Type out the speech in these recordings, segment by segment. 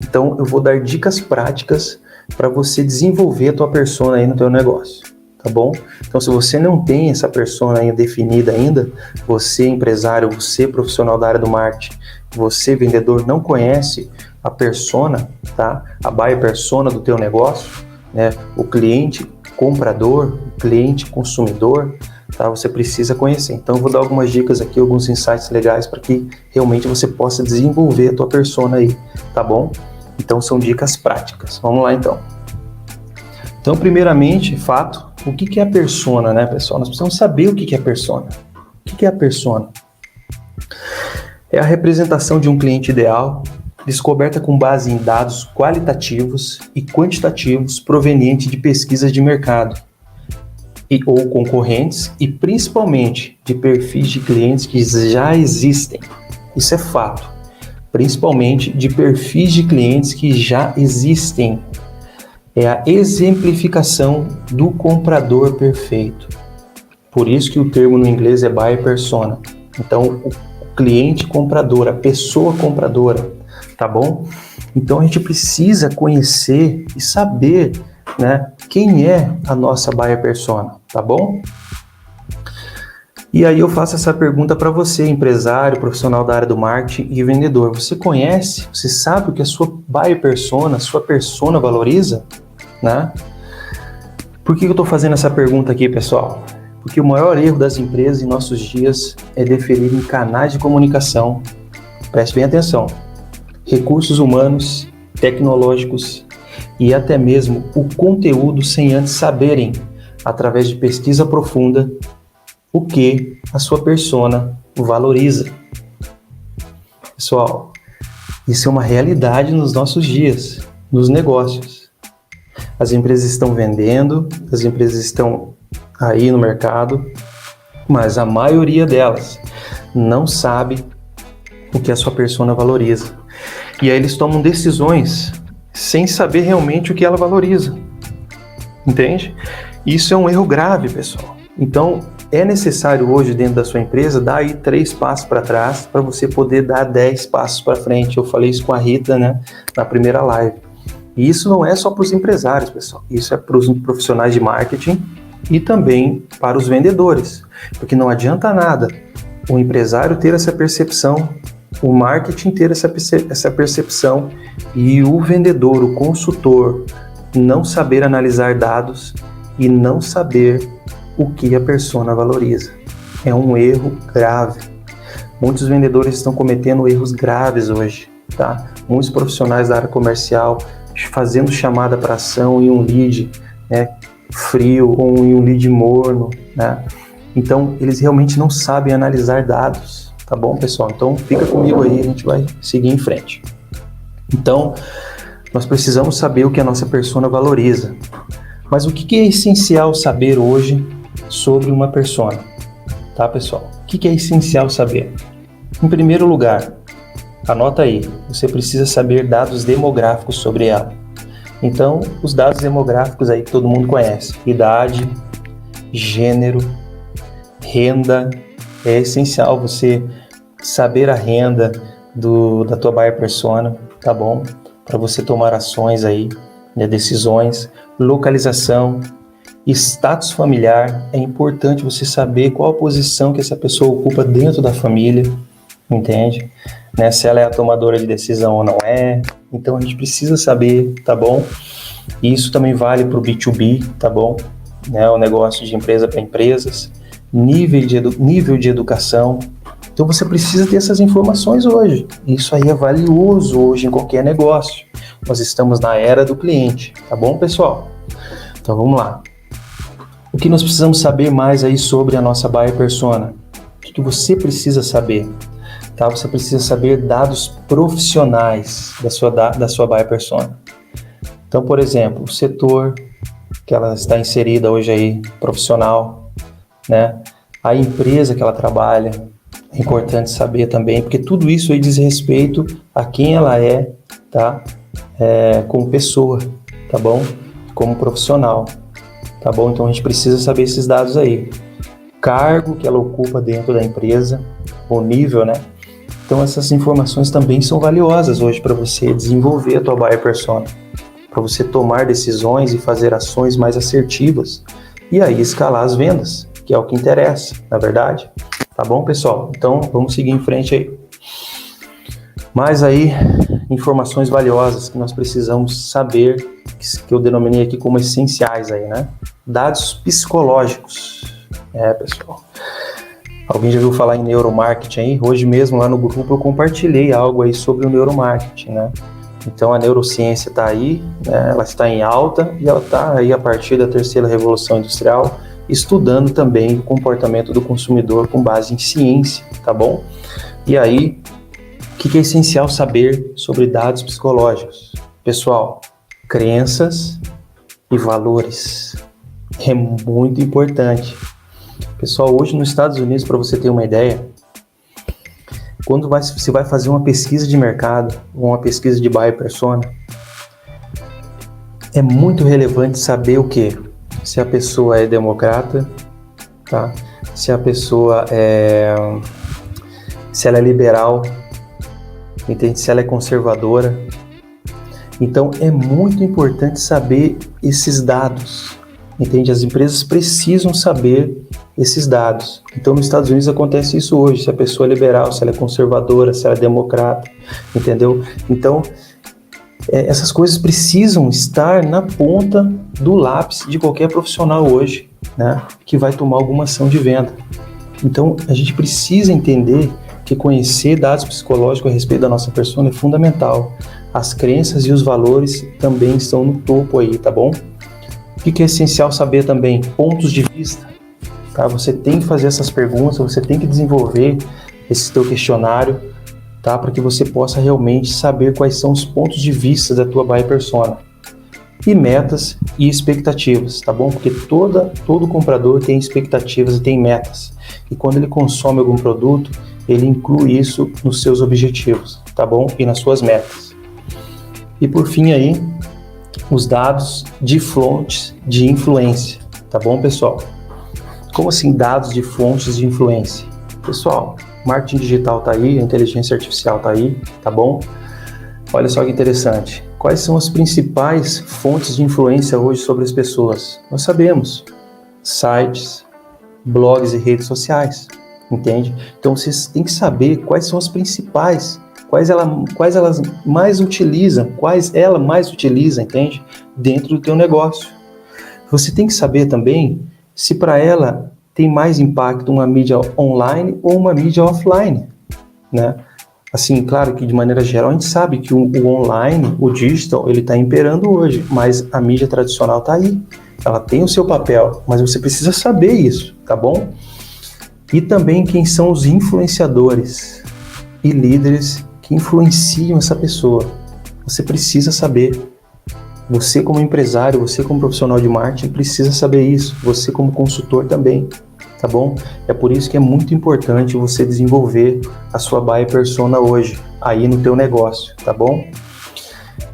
Então, eu vou dar dicas práticas para você desenvolver a tua persona aí no teu negócio, tá bom? Então, se você não tem essa persona aí definida ainda, você empresário, você profissional da área do marketing, você vendedor, não conhece a persona, tá? A buyer persona do teu negócio, né? O cliente comprador, o cliente consumidor, tá? Você precisa conhecer. Então, eu vou dar algumas dicas aqui, alguns insights legais para que realmente você possa desenvolver a tua persona aí, tá bom? Então, são dicas práticas. Vamos lá, então. Então, primeiramente, fato, o que é a persona, né, pessoal? Nós precisamos saber o que é a persona. O que é a persona? É a representação de um cliente ideal, descoberta com base em dados qualitativos e quantitativos provenientes de pesquisas de mercado ou concorrentes e principalmente de perfis de clientes que já existem. Isso é fato. Principalmente de perfis de clientes que já existem. É a exemplificação do comprador perfeito. Por isso que o termo no inglês é buyer persona. Então, o cliente comprador, a pessoa compradora, tá bom? Então, a gente precisa conhecer e saber, né, quem é a nossa buyer persona, tá bom? E aí eu faço essa pergunta para você, empresário, profissional da área do marketing e vendedor. Você conhece, você sabe o que a sua buyer persona, a sua persona valoriza? Né? Por que eu estou fazendo essa pergunta aqui, pessoal? Porque o maior erro das empresas em nossos dias é deferir em canais de comunicação, preste bem atenção, recursos humanos, tecnológicos e até mesmo o conteúdo sem antes saberem, através de pesquisa profunda, o que a sua persona valoriza. Pessoal, isso é uma realidade nos nossos dias, nos negócios. As empresas estão vendendo, as empresas estão aí no mercado, mas a maioria delas não sabe o que a sua persona valoriza. E aí eles tomam decisões sem saber realmente o que ela valoriza. Entende? Isso é um erro grave, pessoal. Então, é necessário hoje dentro da sua empresa dar aí 3 passos para trás para você poder dar 10 passos para frente. Eu falei isso com a Rita, né, na primeira live. E isso não é só para os empresários, pessoal. Isso é para os profissionais de marketing e também para os vendedores. Porque não adianta nada o empresário ter essa percepção, o marketing ter essa percepção e o vendedor, o consultor, não saber analisar dados e não saber o que a persona valoriza. É um erro grave. Muitos vendedores estão cometendo erros graves hoje, tá? Muitos profissionais da área comercial fazendo chamada para ação em um lead, né, frio ou em um lead morno, né? Então, eles realmente não sabem analisar dados, tá bom, pessoal? Então, fica comigo aí, a gente vai seguir em frente. Então, nós precisamos saber o que a nossa persona valoriza. Mas o que é essencial saber hoje sobre uma persona, tá, pessoal? O que é essencial saber? Em primeiro lugar, anota aí, você precisa saber dados demográficos sobre ela. Então, os dados demográficos aí que todo mundo conhece, idade, gênero, renda, é essencial você saber a renda da tua buyer persona, tá bom? Para você tomar ações aí, né, decisões, localização, status familiar. É importante você saber qual a posição que essa pessoa ocupa dentro da família, entende? Né? Se ela é a tomadora de decisão ou não é. Então a gente precisa saber, tá bom? E isso também vale para o B2B, tá bom? Né? O negócio de empresa para empresas, nível de educação. Então você precisa ter essas informações hoje. Isso aí é valioso hoje em qualquer negócio. Nós estamos na era do cliente, tá bom, pessoal? Então vamos lá. O que nós precisamos saber mais aí sobre a nossa buyer persona? O que você precisa saber? Tá? Você precisa saber dados profissionais da sua buyer persona. Então, por exemplo, o setor que ela está inserida hoje aí, profissional, né? A empresa que ela trabalha, é importante saber também, porque tudo isso aí diz respeito a quem ela é, tá? Como pessoa, tá bom? Como profissional, tá bom? Então a gente precisa saber esses dados aí. Cargo que ela ocupa dentro da empresa, o nível, né? Então essas informações também são valiosas hoje para você desenvolver a tua buyer persona, para você tomar decisões e fazer ações mais assertivas e aí escalar as vendas, que é o que interessa, na verdade. Tá bom, pessoal? Então vamos seguir em frente aí. Mas aí, informações valiosas que nós precisamos saber, que eu denominei aqui como essenciais aí, né? Dados psicológicos. Pessoal. Alguém já ouviu falar em neuromarketing aí? Hoje mesmo lá no grupo eu compartilhei algo aí sobre o neuromarketing, né? Então a neurociência está aí, né? Ela está em alta e ela está aí a partir da terceira revolução industrial, estudando também o comportamento do consumidor com base em ciência, tá bom? E aí, o que é essencial saber sobre dados psicológicos? Pessoal, crenças e valores é muito importante. Pessoal, hoje nos Estados Unidos, para você ter uma ideia, quando você vai fazer uma pesquisa de mercado, ou uma pesquisa de buyer persona, é muito relevante saber o quê? Se a pessoa é democrata, tá? Se a pessoa se ela é liberal, entende? Se ela é conservadora. Então é muito importante saber esses dados, entende? As empresas precisam saber esses dados. Então nos Estados Unidos acontece isso hoje, se a pessoa é liberal, se ela é conservadora, se ela é democrata, entendeu? Então essas coisas precisam estar na ponta do lápis de qualquer profissional hoje, né, que vai tomar alguma ação de venda. Então a gente precisa entender que conhecer dados psicológicos a respeito da nossa persona é fundamental. As crenças e os valores também estão no topo aí, tá bom? O que é essencial saber também? Pontos de vista. Tá? Você tem que fazer essas perguntas, você tem que desenvolver esse teu questionário, tá? Para que você possa realmente saber quais são os pontos de vista da tua buyer persona. E metas e expectativas, tá bom? Porque todo comprador tem expectativas e tem metas. E quando ele consome algum produto, ele inclui isso nos seus objetivos, tá bom? E nas suas metas. E por fim aí, os dados de fontes de influência, tá bom, pessoal? Como assim dados de fontes de influência? Pessoal, marketing digital tá aí, a inteligência artificial tá aí, tá bom? Olha só que interessante. Quais são as principais fontes de influência hoje sobre as pessoas? Nós sabemos. Sites, blogs e redes sociais. Entende? Então vocês têm que saber quais são as principais, quais elas mais utilizam, quais ela mais utiliza, entende? Dentro do teu negócio. Você tem que saber também se para ela tem mais impacto uma mídia online ou uma mídia offline, né? Assim, claro que de maneira geral a gente sabe que o online, o digital, ele está imperando hoje, mas a mídia tradicional está aí. Ela tem o seu papel, mas você precisa saber isso, tá bom? E também quem são os influenciadores e líderes que influenciam essa pessoa. Você precisa saber. Você como empresário, você como profissional de marketing precisa saber isso. Você como consultor também, tá bom? É por isso que é muito importante você desenvolver a sua buyer persona hoje, aí no teu negócio, tá bom?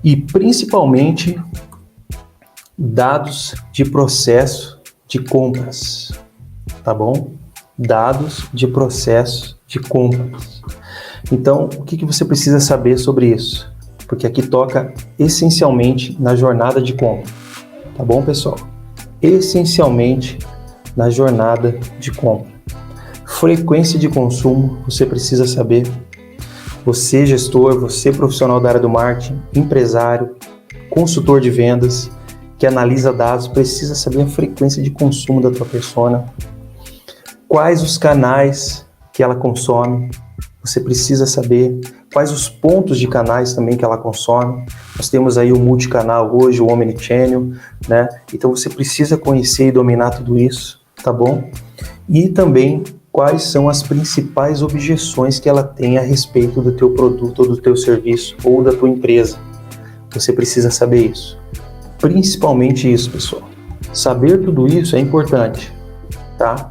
E principalmente dados de processo de compras, tá bom? Dados de processo de compras. Então, o que você precisa saber sobre isso? Porque aqui toca essencialmente na jornada de compra. Tá bom, pessoal? Essencialmente na jornada de compra. Frequência de consumo, você precisa saber. Você, gestor, você, profissional da área do marketing, empresário, consultor de vendas, que analisa dados, precisa saber a frequência de consumo da tua persona. Quais os canais que ela consome, você precisa saber. Quais os pontos de canais também que ela consome. Nós temos aí o multicanal hoje, o omnichannel, né? Então você precisa conhecer e dominar tudo isso, tá bom? E também quais são as principais objeções que ela tem a respeito do teu produto ou do teu serviço ou da tua empresa. Você precisa saber isso. Principalmente isso, pessoal. Saber tudo isso é importante, tá?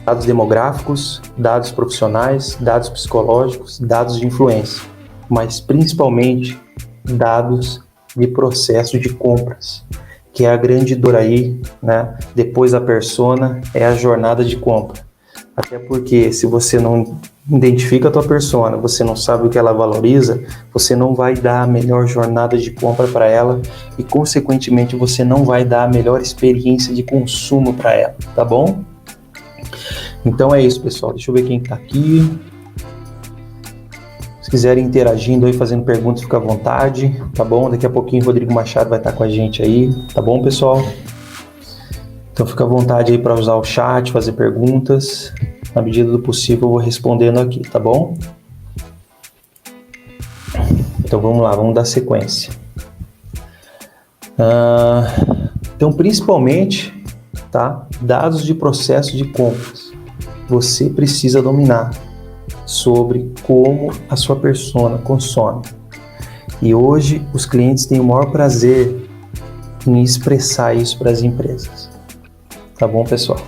Dados demográficos, dados profissionais, dados psicológicos, dados de influência, mas principalmente dados de processo de compras, que é a grande dor aí, né? Depois da persona é a jornada de compra. Até porque se você não identifica a tua persona, você não sabe o que ela valoriza, você não vai dar a melhor jornada de compra para ela e, consequentemente, você não vai dar a melhor experiência de consumo para ela, tá bom? Então é isso, pessoal. Deixa eu ver quem tá aqui. Se quiserem interagindo aí, fazendo perguntas, fica à vontade, tá bom? Daqui a pouquinho o Rodrigo Machado vai estar com a gente aí, tá bom, pessoal? Então fica à vontade aí para usar o chat, fazer perguntas. Na medida do possível eu vou respondendo aqui, tá bom? Então vamos lá, vamos dar sequência. Então principalmente, tá? Dados de processo de compras. Você precisa dominar sobre como a sua persona consome. E hoje os clientes têm o maior prazer em expressar isso para as empresas. Tá bom, pessoal?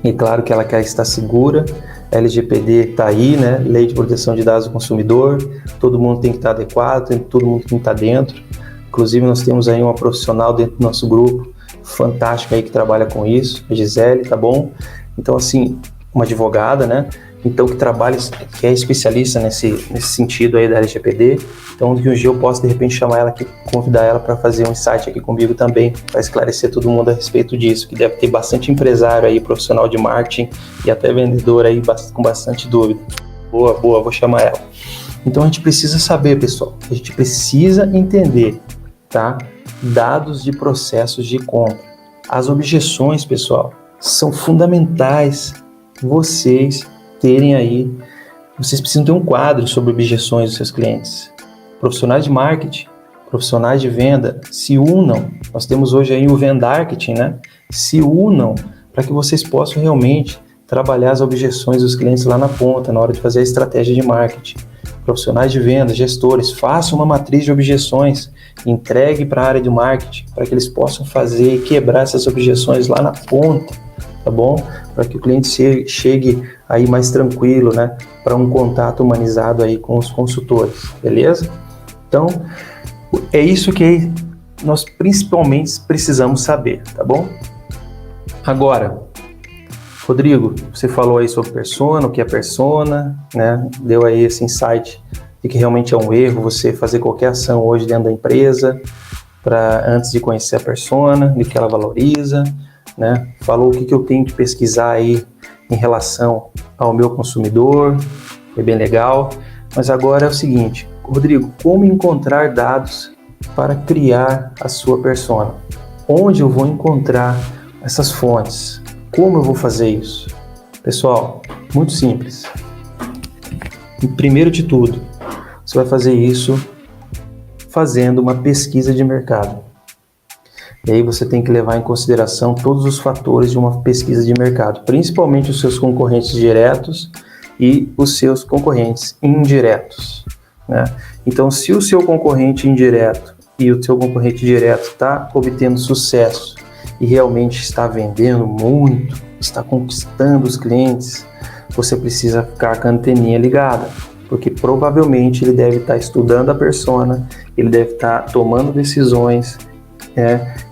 E claro que ela quer estar segura, a LGPD está aí, né? Lei de Proteção de Dados do Consumidor, todo mundo tem que estar adequado, todo mundo tem que estar dentro. Inclusive nós temos aí uma profissional dentro do nosso grupo, fantástica aí que trabalha com isso, a Gisele, tá bom? Então assim, uma advogada, né? Então que trabalha, que é especialista nesse sentido aí da LGPD. Então que um dia eu posso de repente chamar ela aqui, convidar ela para fazer um insight aqui comigo também, para esclarecer todo mundo a respeito disso, que deve ter bastante empresário aí, profissional de marketing e até vendedor aí com bastante dúvida. Boa, vou chamar ela. Então a gente precisa saber, pessoal, a gente precisa entender, tá? Dados de processos de compra. As objeções, pessoal, são fundamentais vocês terem aí, vocês precisam ter um quadro sobre objeções dos seus clientes. Profissionais de marketing, profissionais de venda, se unam. Nós temos hoje aí o Vendarketing, né? Se unam para que vocês possam realmente trabalhar as objeções dos clientes lá na ponta, na hora de fazer a estratégia de marketing. Profissionais de venda, gestores, façam uma matriz de objeções, entregue para a área de marketing, para que eles possam fazer e quebrar essas objeções lá na ponta, tá bom? Para que o cliente chegue aí mais tranquilo, né? Para um contato humanizado aí com os consultores, beleza? Então, é isso que nós principalmente precisamos saber, tá bom? Agora, Rodrigo, você falou aí sobre persona, o que é persona, né? Deu aí esse insight de que realmente é um erro você fazer qualquer ação hoje dentro da empresa antes de conhecer a persona, de que ela valoriza, né? Falou o que eu tenho que pesquisar aí em relação ao meu consumidor, foi bem legal. Mas agora é o seguinte, Rodrigo, como encontrar dados para criar a sua persona? Onde eu vou encontrar essas fontes? Como eu vou fazer isso? Pessoal, muito simples. Primeiro de tudo, você vai fazer isso fazendo uma pesquisa de mercado. E aí você tem que levar em consideração todos os fatores de uma pesquisa de mercado, principalmente os seus concorrentes diretos e os seus concorrentes indiretos, né? Então, se o seu concorrente indireto e o seu concorrente direto está obtendo sucesso e realmente está vendendo muito, está conquistando os clientes, você precisa ficar com a anteninha ligada, porque provavelmente ele deve estar estudando a persona, ele deve estar tomando decisões,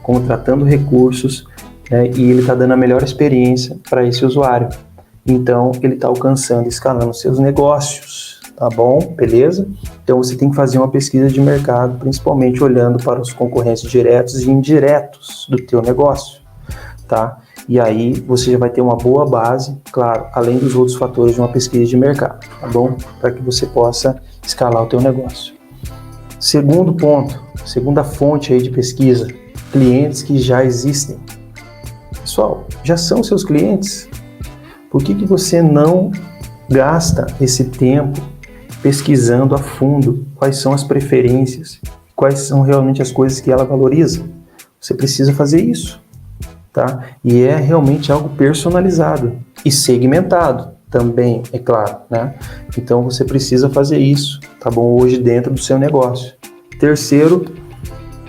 contratando recursos, e ele está dando a melhor experiência para esse usuário. Então, ele está alcançando, escalando seus negócios, tá bom? Beleza? Então, você tem que fazer uma pesquisa de mercado, principalmente olhando para os concorrentes diretos e indiretos do teu negócio, tá? E aí, você já vai ter uma boa base, claro, além dos outros fatores de uma pesquisa de mercado, tá bom? Para que você possa escalar o teu negócio. Segundo ponto, segunda fonte aí de pesquisa, clientes que já existem. Pessoal, já são seus clientes. Por que você não gasta esse tempo pesquisando a fundo quais são as preferências, quais são realmente as coisas que ela valoriza? Você precisa fazer isso, tá? E é realmente algo personalizado e segmentado também, é claro, né? Então você precisa fazer isso, tá bom? Hoje dentro do seu negócio. Terceiro,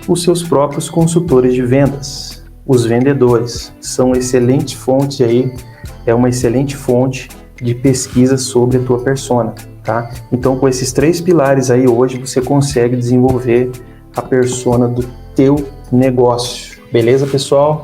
os seus próprios consultores de vendas, os vendedores, são excelentes fontes aí, é uma excelente fonte de pesquisa sobre a tua persona, tá? Então, com esses 3 pilares aí, hoje você consegue desenvolver a persona do teu negócio. Beleza, pessoal?